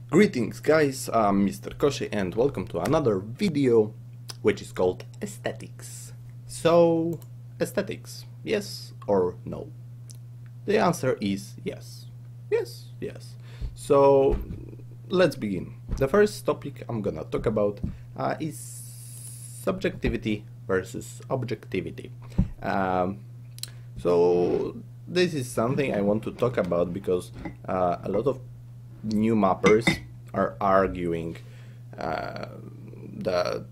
Greetings guys, I'm Mr. Koshi and welcome to another video which is called Aesthetics. So, aesthetics, yes or no? The answer is yes. Yes. So, let's begin. The first topic I'm gonna talk about is subjectivity versus objectivity. So, this is something I want to talk about because a lot of new mappers are arguing that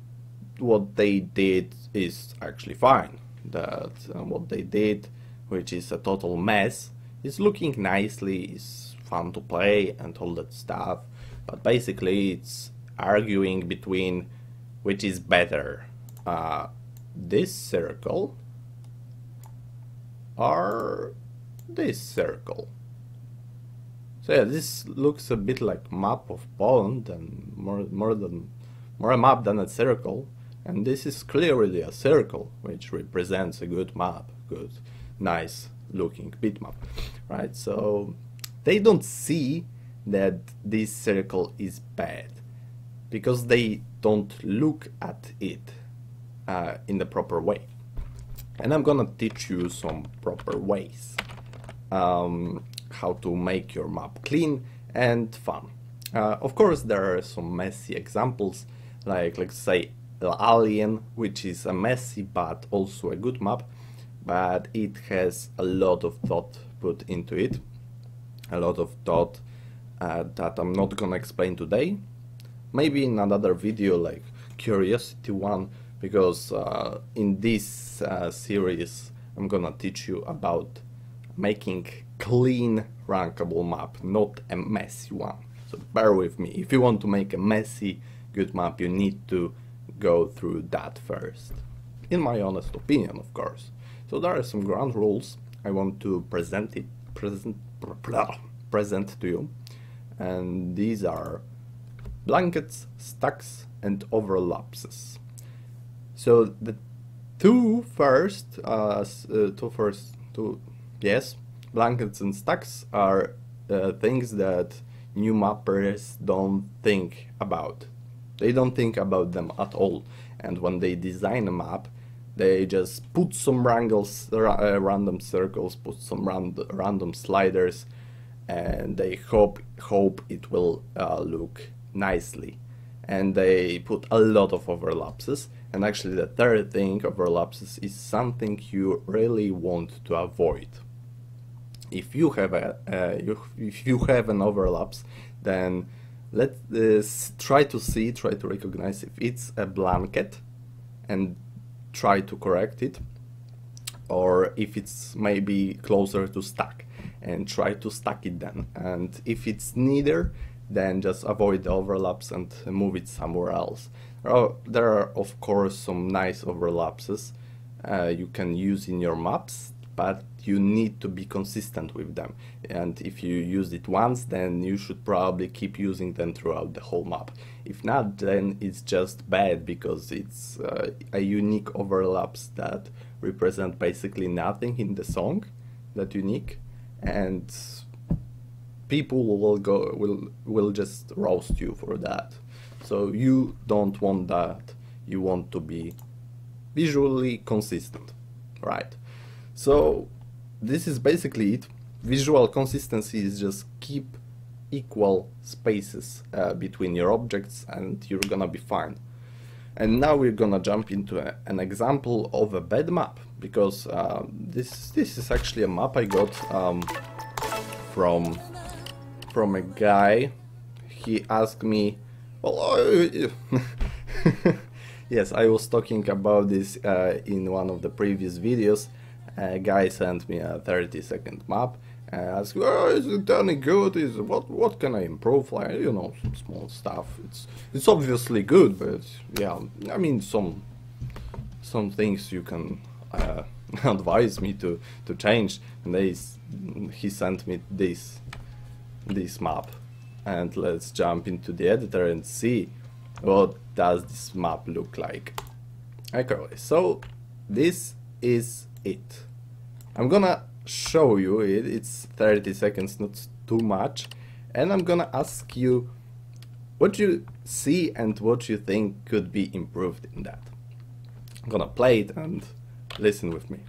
what they did is actually fine, that what they did, which is a total mess, is looking nicely, is fun to play and all that stuff, but basically it's arguing between which is better, this circle or this circle. So yeah, this looks a bit like map of Poland and more a map than a circle, and this is clearly a circle, which represents a good map, good, nice looking bitmap, right? So they don't see that this circle is bad because they don't look at it in the proper way, and I'm gonna teach you some proper ways. How to make your map clean and fun. Of course, there are some messy examples, like let's say Alien, which is a messy but also a good map, but it has a lot of thought put into it, a lot of thought that I'm not gonna explain today. Maybe in another video, like Curiosity one, because in this series I'm gonna teach you about making clean rankable map, not a messy one. So bear with me. If you want to make a messy good map, you need to go through that first, in my honest opinion, of course. So there are some ground rules I want to present to you, and these are blankets, stacks, and overlaps. So the yes, blankets and stacks are things that new mappers don't think about. They don't think about them at all, and when they design a map, they just put some random circles, put some random sliders, and they hope it will look nicely. And they put a lot of overlaps, and actually the third thing, overlaps, is something you really want to avoid. If you have an overlaps, then let's try to recognize if it's a blanket and try to correct it, or if it's maybe closer to stack and try to stack it then. And if it's neither, then just avoid the overlaps and move it somewhere else. There are of course some nice overlaps you can use in your maps, but you need to be consistent with them, and if you used it once, then you should probably keep using them throughout the whole map. If not, then it's just bad because it's a unique overlaps that represent basically nothing in the song, that unique, and people will just roast you for that. So you don't want that. You want to be visually consistent, right? So this is basically it. Visual consistency is just keep equal spaces between your objects and you're gonna be fine. And now we're gonna jump into an example of a bad map, because this is actually a map I got from a guy. He asked me, well, yes, I was talking about this in one of the previous videos. A guy sent me a 30-second map and asked, oh, is it any good? What can I improve? Like, you know, some small stuff. It's obviously good, but yeah, I mean, some things you can advise me to change. And he sent me this map, and let's jump into the editor and see what does this map look like. Okay, so this is it. I'm gonna show you it. It's 30 seconds, not too much, and I'm gonna ask you what you see and what you think could be improved in that. I'm gonna play it and listen with me.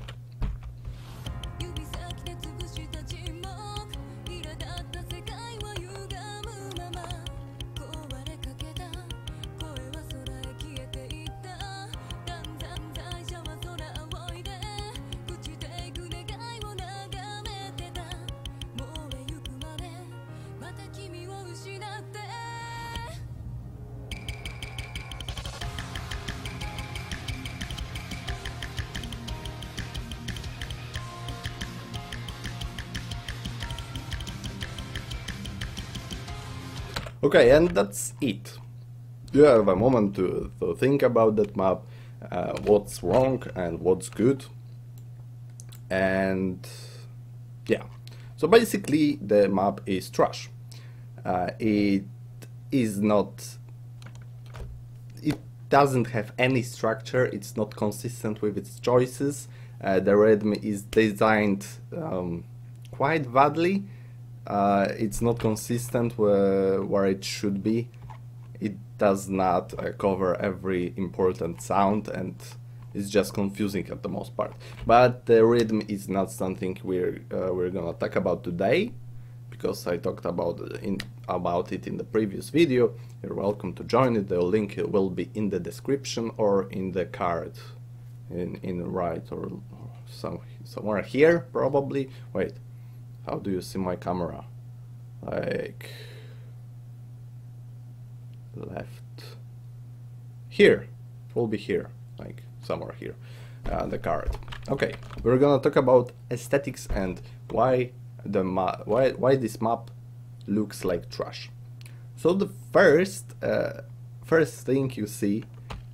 Okay, and that's it. You have a moment to think about that map, what's wrong and what's good. And yeah, so basically the map is trash. It is not, it doesn't have any structure, it's not consistent with its choices. The rhythm is designed quite badly. It's not consistent where it should be. It does not cover every important sound, and it's just confusing at the most part. But the rhythm is not something we're gonna talk about today, because I talked about it in the previous video. You're welcome to join it. The link will be in the description or in the card, in right or somewhere here probably. Wait. How do you see my camera? Like left here. It will be here, like somewhere here. The card. Okay, we're gonna talk about aesthetics and why why this map looks like trash. So the first thing you see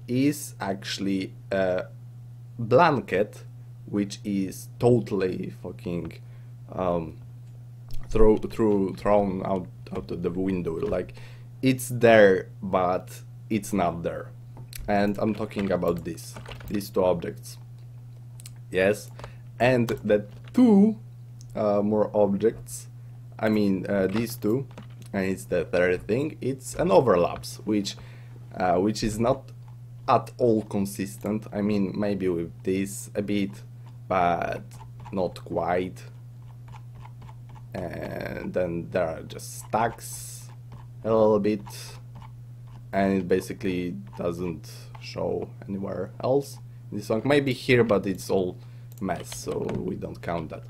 is actually a blanket, which is totally fucking thrown out of the window. Like, it's there but it's not there. And I'm talking about these two objects. Yes, and the two more objects, I mean these two, and it's the third thing, it's an overlaps, which is not at all consistent. I mean, maybe with this a bit, but not quite. And then there are just stacks a little bit, and it basically doesn't show anywhere else in this song. Maybe here, but it's all mess, so we don't count that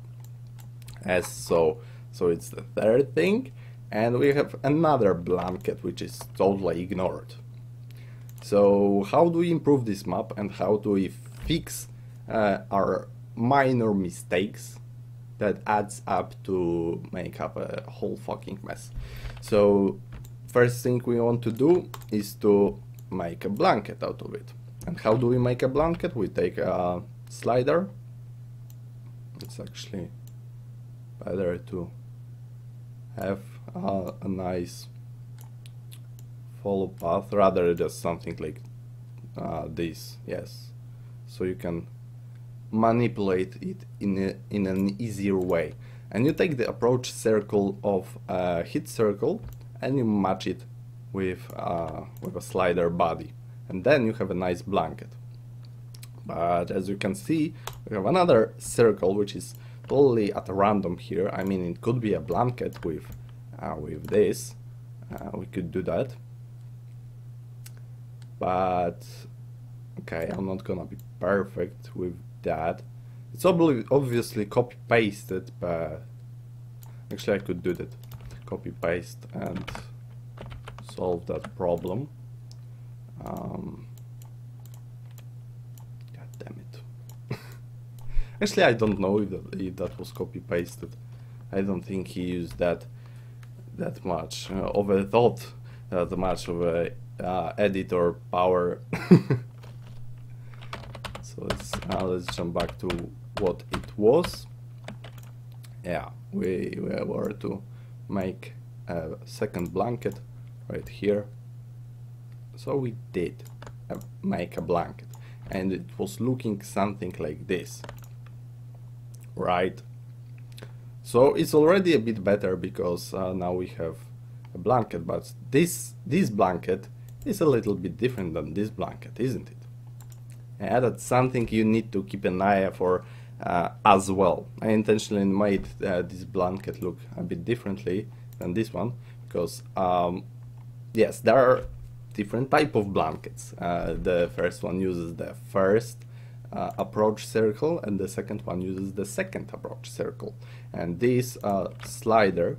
as so it's the third thing. And we have another blanket which is totally ignored. So how do we improve this map, and how do we fix our minor mistakes that adds up to make up a whole fucking mess? So first thing we want to do is to make a blanket out of it. And how do we make a blanket? We take a slider. It's actually better to have a nice follow path rather just something like this. Yes, so you can manipulate it in an easier way. And you take the approach circle of a hit circle and you match it with a slider body, and then you have a nice blanket. But as you can see, we have another circle which is totally at random here. I mean, it could be a blanket with this. We could do that, but okay, I'm not gonna be perfect with that. It's obviously copy pasted, but actually I could do that, copy paste and solve that problem. God damn it. Actually, I don't know if that was copy pasted. I don't think he used that much overthought that much of a editor power. So let's jump back to what it was. Yeah, we were to make a second blanket right here. So we did make a blanket, and it was looking something like this, right? So it's already a bit better because now we have a blanket, but this blanket is a little bit different than this blanket, isn't it? Yeah, that's something you need to keep an eye for as well. I intentionally made this blanket look a bit differently than this one because yes, there are different type of blankets. The first one uses the first approach circle, and the second one uses the second approach circle. And this slider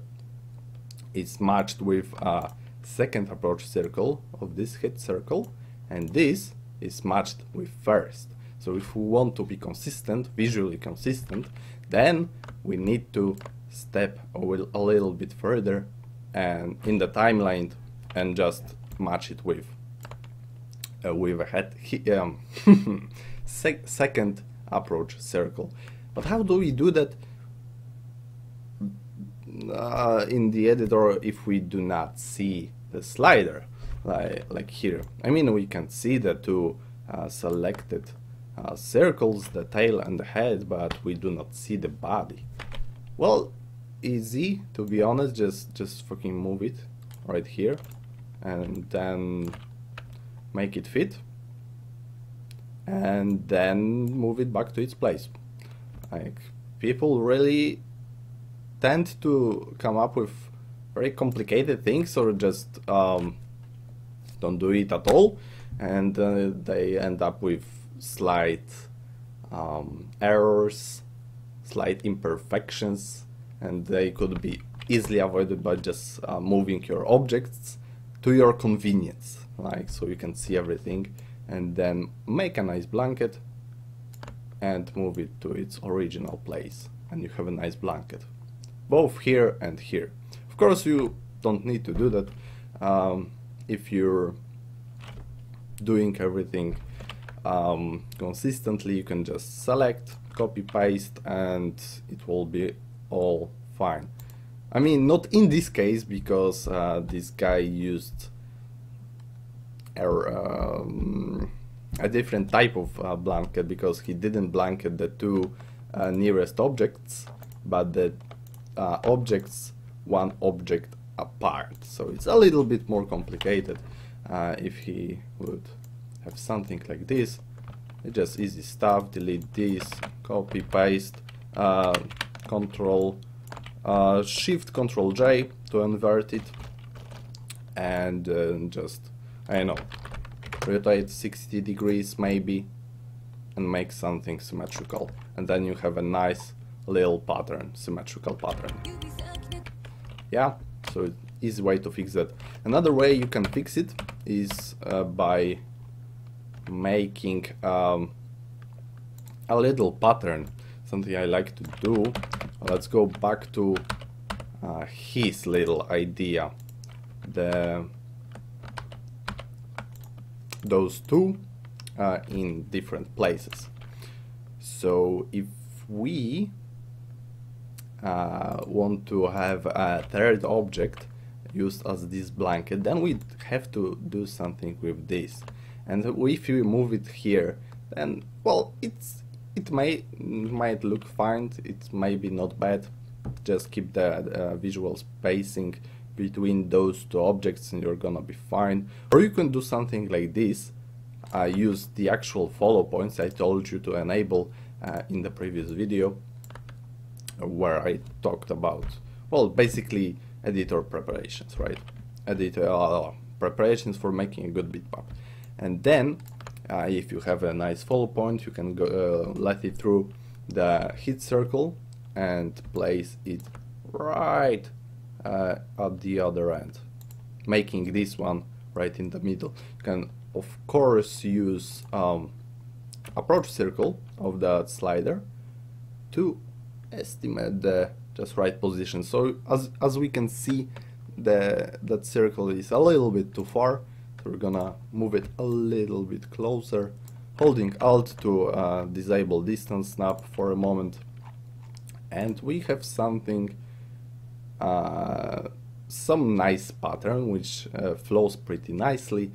is matched with a second approach circle of this head circle, and this is matched with first. So if we want to be consistent, visually consistent, then we need to step a little bit further and in the timeline and just match it with a head second approach circle. But how do we do that in the editor if we do not see the slider like here? I mean, we can see the two selected circles, the tail and the head, but we do not see the body. Well, easy, to be honest. Just fucking move it right here and then make it fit and then move it back to its place. Like, people really tend to come up with very complicated things or just don't do it at all, and they end up with slight errors, slight imperfections, and they could be easily avoided by just moving your objects to your convenience, like so you can see everything, and then make a nice blanket and move it to its original place, and you have a nice blanket both here and here. Of course, you don't need to do that if you're doing everything consistently. You can just select, copy, paste, and it will be all fine. I mean, not in this case, because this guy used a different type of blanket, because he didn't blanket the two nearest objects, but the objects one object apart. So it's a little bit more complicated. If he would have something like this, it's just easy stuff. Delete this, copy, paste, Control Shift Control J to invert it, and just, I don't know, rotate 60 degrees maybe and make something symmetrical, and then you have a nice little pattern, symmetrical pattern. Yeah, so easy way to fix that. Another way you can fix it is by making a little pattern, something I like to do. Let's go back to his little idea, those two in different places. So if we want to have a third object used as this blanket, then we have to do something with this. And if we move it here, then, well, it might look fine, it may be not bad. Just keep the visual spacing between those two objects and you're gonna be fine. Or you can do something like this, use the actual follow points I told you to enable in the previous video, where I talked about, well, basically editor preparations, right? Editor preparations for making a good bitmap. And then if you have a nice follow point, you can go let it through the hit circle and place it right at the other end, making this one right in the middle. You can of course use approach circle of that slider to estimate the just right position. So as we can see, that circle is a little bit too far, so we're gonna move it a little bit closer, holding Alt to disable distance snap for a moment, and we have something, some nice pattern which flows pretty nicely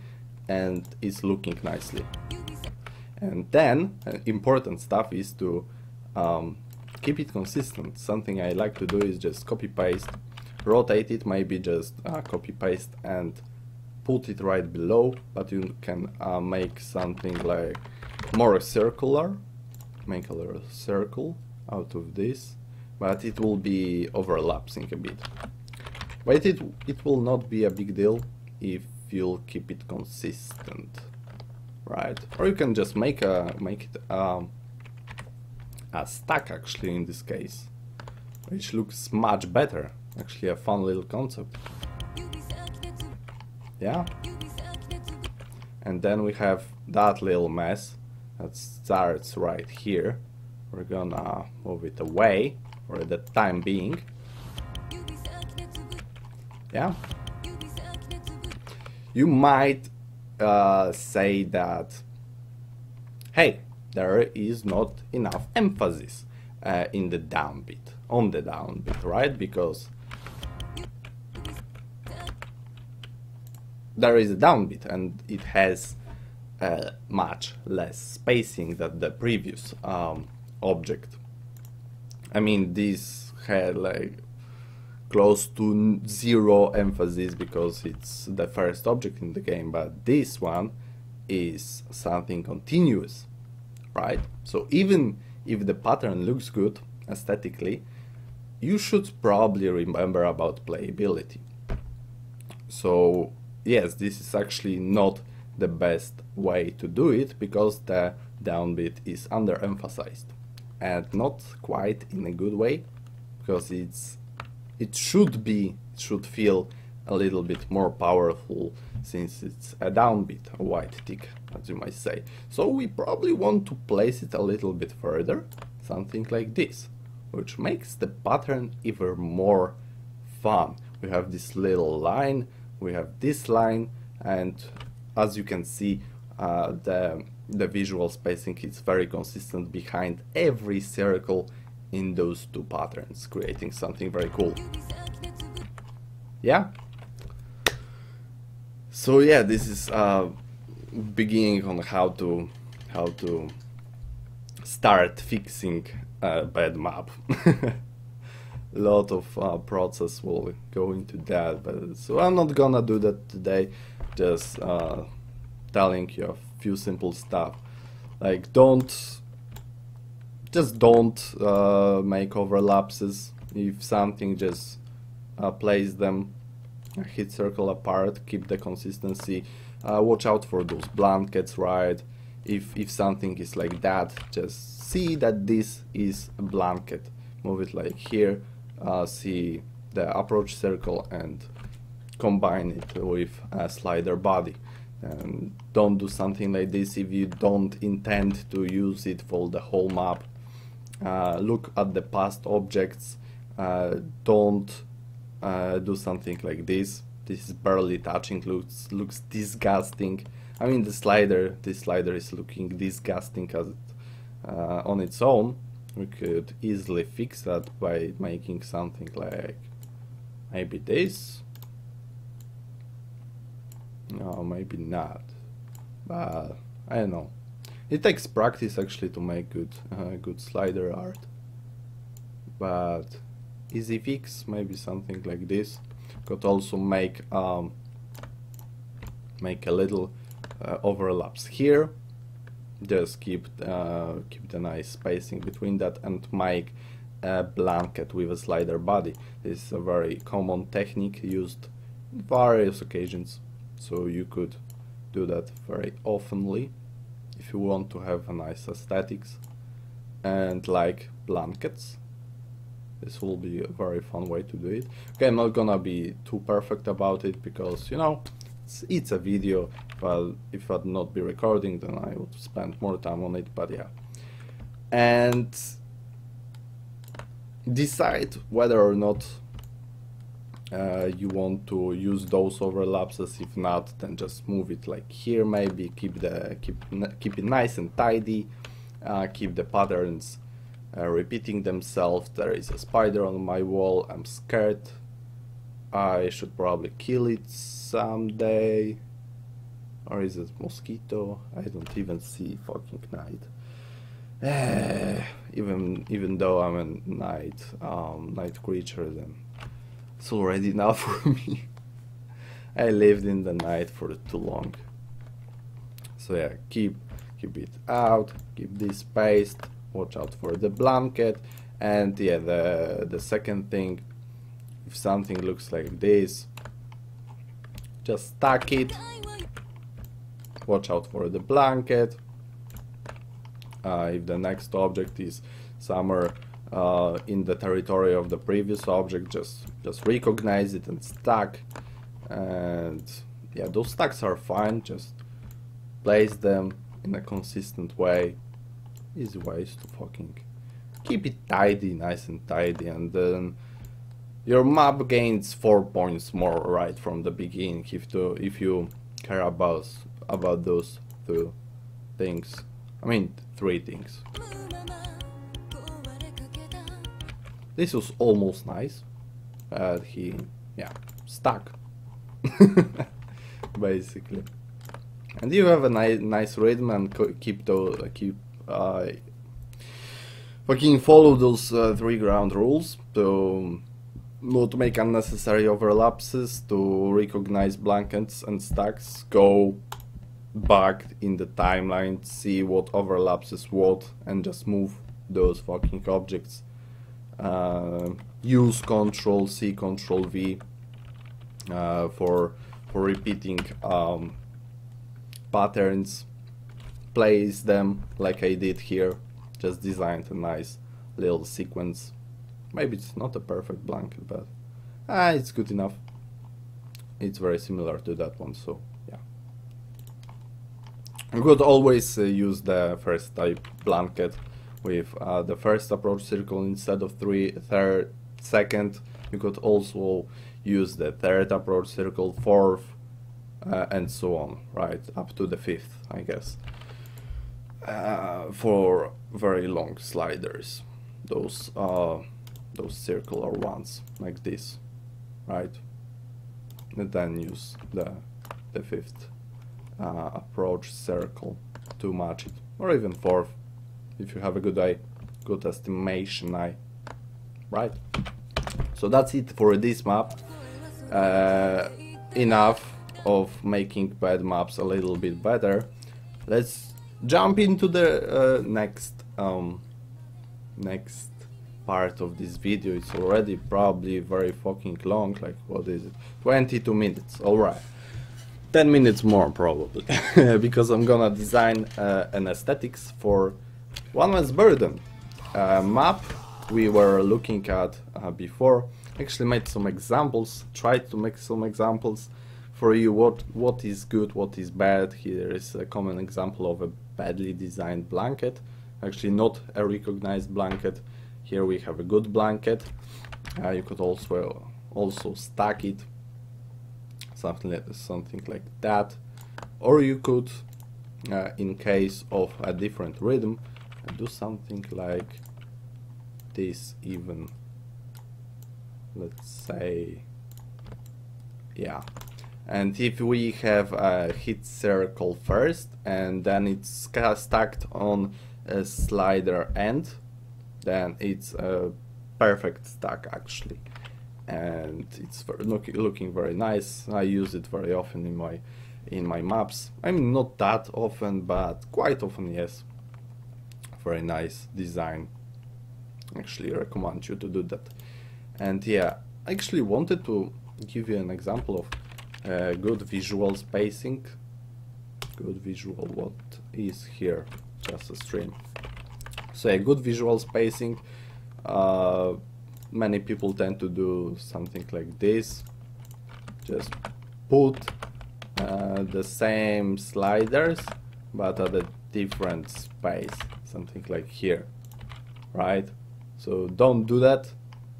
and is looking nicely. And then important stuff is to keep it consistent. Something I like to do is just copy paste, rotate it, maybe just copy paste and put it right below, but you can make something like more circular, make a little circle out of this, but it will be overlapping a bit. But it will not be a big deal if you'll keep it consistent, right? Or you can just make it a stack actually in this case, which looks much better. Actually a fun little concept. Yeah. And then we have that little mess that starts right here. We're gonna move it away for the time being. Yeah. You might say that, hey, there is not enough emphasis in the downbeat, on the downbeat, right? Because there is a downbeat and it has much less spacing than the previous object. I mean, this had like close to zero emphasis because it's the first object in the game, but this one is something continuous, right? So even if the pattern looks good aesthetically, you should probably remember about playability. So yes, this is actually not the best way to do it because the downbeat is underemphasized, and not quite in a good way, because it should feel a little bit more powerful since it's a downbeat, a white tick, as you might say. So we probably want to place it a little bit further, something like this, which makes the pattern even more fun. We have this little line, we have this line, and as you can see, the visual spacing is very consistent behind every circle in those two patterns, creating something very cool. Yeah. So yeah, this is beginning on how to start fixing a bad map. A lot of process will go into that, but so I'm not gonna do that today. Just telling you a few simple stuff, like don't make overlapses. If something, just place them, hit circle apart, keep the consistency, watch out for those blankets, right? If something is like that, just see that this is a blanket, move it like here, see the approach circle and combine it with a slider body. And don't do something like this if you don't intend to use it for the whole map. Look at the past objects, don't do something like this. This is barely touching, looks disgusting. I mean, this slider is looking disgusting as on its own. We could easily fix that by making something like maybe this. No, maybe not, but I don't know. It takes practice actually to make good slider art, but easy fix, maybe something like this. Could also make a little overlaps here. Just keep the nice spacing between that and make a blanket with a slider body. This is a very common technique used in various occasions, so you could do that very oftenly if you want to have a nice aesthetics and like blankets. This will be a very fun way to do it. Okay, I'm not gonna be too perfect about it because, you know, it's a video. If I'd not be recording, then I would spend more time on it, but yeah. And decide whether or not you want to use those overlaps. If not, then just move it like here, maybe keep it nice and tidy, keep the patterns repeating themselves. There is a spider on my wall, I'm scared. I should probably kill it someday. Or is it mosquito? I don't even see fucking night. Even though I'm a night creature, then It's already enough for me. I lived in the night for too long. So yeah, keep it out, keep this spaced, watch out for the blanket, and yeah, the second thing, if something looks like this, just stack it, watch out for the blanket. If the next object is somewhere in the territory of the previous object, just recognize it and stack. And yeah, those stacks are fine, just place them in a consistent way. Easy ways to fucking keep it tidy, nice and tidy, and then your map gains 4 points more right from the beginning if you care about those two things. I mean, 3 things. This was almost nice, but he, yeah, stuck. Basically. And you have a nice rhythm, and keep fucking follow those 3 ground rules to not make unnecessary overlaps, to recognize blankets and stacks, go back in the timeline, see what overlaps is what, and just move those fucking objects. Use Control C, Control V for repeating patterns. Place them like I did here. Just designed a nice little sequence. Maybe it's not a perfect blanket, but it's good enough. It's very similar to that one, so yeah. You could always use the first type blanket with the first approach circle instead of second. You could also use the third approach circle, fourth, and so on, right, up to the 5th, I guess, for very long sliders. Those circular ones like this, right? And then use the 5th approach circle to match it, or even 4th if you have a good eye, good estimation eye, right? So that's it for this map. Enough of making bad maps a little bit better. Let's jump into the next part of this video. It's already probably very fucking long, like what is it, 22 minutes. Alright, 10 minutes more probably, because I'm gonna design an aesthetics for One Man's Burden map we were looking at before. Actually made some examples, tried to make some examples for you, what is good, what is bad. Here is a common example of a badly designed blanket, actually not a recognized blanket. Here we have a good blanket. You could also stack it, something like that, or you could, in case of a different rhythm, do something like this even. Let's say, yeah. And if we have a hit circle first and then it's stacked on a slider end, then it's a perfect stack actually, and it's looking very nice. I use it very often in my maps. I mean, not that often, but quite often, yes. Very nice design. Actually recommend you to do that. And yeah, I actually wanted to give you an example of good visual spacing. Good visual, what is here? Just a stream. So a good visual spacing. Many people tend to do something like this. Just put the same sliders but at a different space, something like here, right? So don't do that.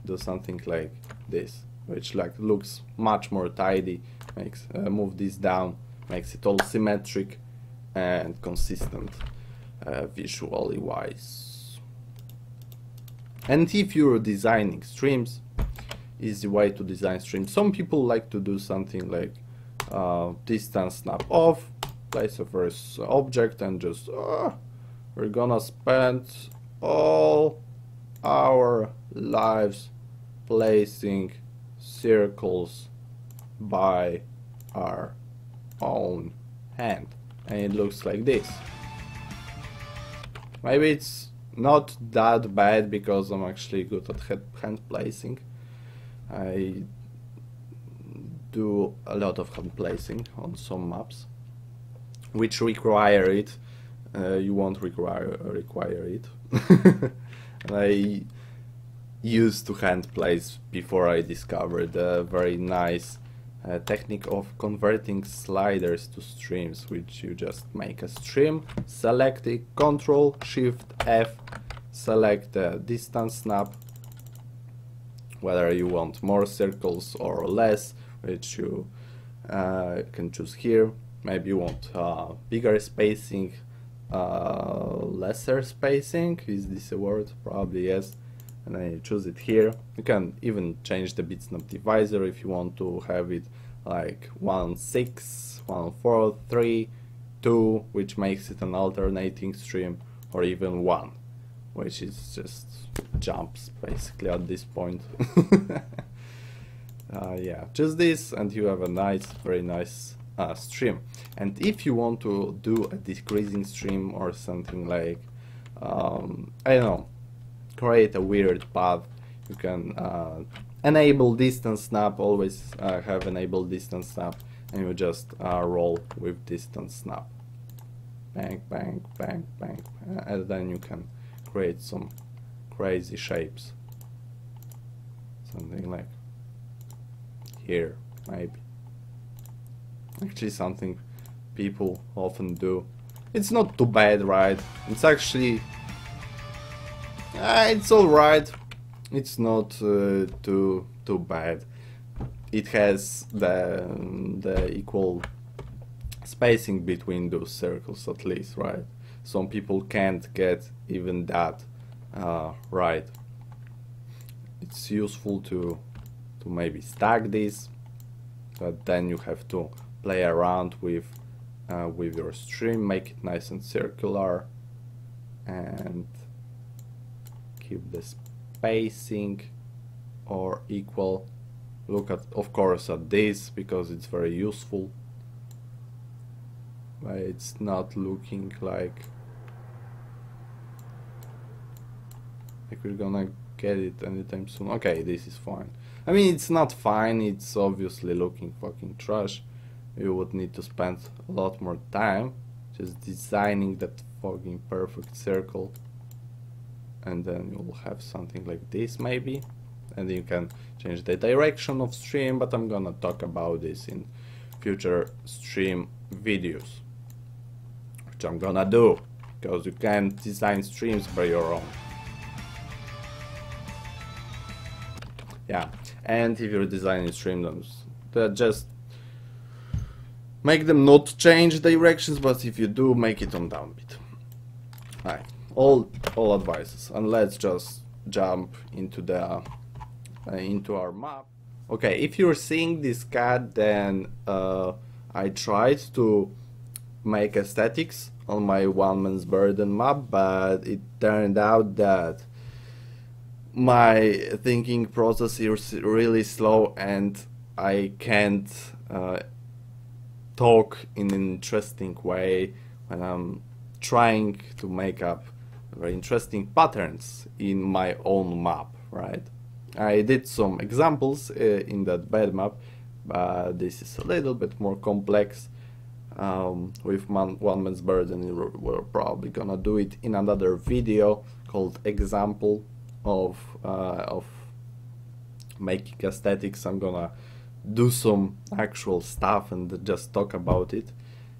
Do something like this, which looks much more tidy. Makes move this down, makes it all symmetric and consistent visually wise. And if you're designing streams, easy way to design streams. Some people like to do something like distance snap off, place a first object, and just we're gonna spend all our lives placing circles by our own hand, and it looks like this. Maybe it's not that bad because I'm actually good at hand placing. I do a lot of hand placing on some maps which require it. You won't require it. And I used to hand place before I discovered a very nice technique of converting sliders to streams, which you just make a stream, select it, Control Shift F, select the distance snap, whether you want more circles or less, which you can choose here. Maybe you want bigger spacing, lesser spacing, is this a word? Probably yes. And then you choose it here. You can even change the bitsnap divisor if you want to have it like 1.6, 1.4, 2, which makes it an alternating stream, or even 1, which is just jumps basically at this point. Yeah, just this, and you have a nice, very nice stream. And if you want to do a decreasing stream or something like, I don't know, create a weird path, you can enable distance snap, always have enabled distance snap, and you just roll with distance snap. Bang, bang, bang, bang, and then you can create some crazy shapes. Something like here, maybe. Actually something people often do. It's not too bad, right? It's actually it's alright. It's not too bad. It has the equal spacing between those circles at least, right? Some people can't get even that right. It's useful to maybe stack this, but then you have to play around with your stream, make it nice and circular, and keep the spacing or equal. Look at, of course, at this because it's very useful, but it's not looking like we're gonna get it anytime soon. Okay, this is fine. I mean, it's not fine, it's obviously looking fucking trash. You would need to spend a lot more time just designing that fucking perfect circle, and then you'll have something like this maybe, and you can change the direction of stream, but I'm gonna talk about this in future stream videos, which I'm gonna do, because you can't design streams by your own. Yeah, and if you're designing streams, just make them not change directions, but if you do, make it on downbeat. Alright, all advices, and let's just jump into the into our map. Okay, if you're seeing this cat, then I tried to make aesthetics on my One Man's Burden map, but it turned out that my thinking process is really slow and I can't talk in an interesting way when I'm trying to make up very interesting patterns in my own map, right? I did some examples in that bed map, but this is a little bit more complex. With One Man's Burden, we're probably gonna do it in another video called example of making aesthetics. I'm gonna do some actual stuff and just talk about it,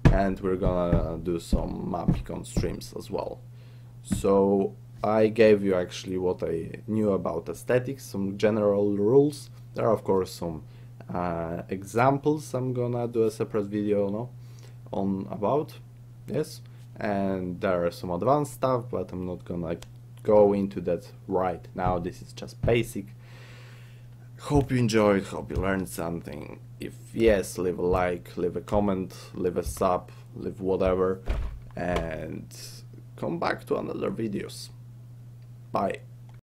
and we're gonna do some Mapicon streams as well. So I gave you actually what I knew about aesthetics, some general rules. There are of course some examples I'm gonna do a separate video now on about, yes, and there are some advanced stuff, but I'm not gonna go into that right now. This is just basic. Hope you enjoyed, hope you learned something. If yes, leave a like, leave a comment, leave a sub, leave whatever, and come back to another videos. Bye.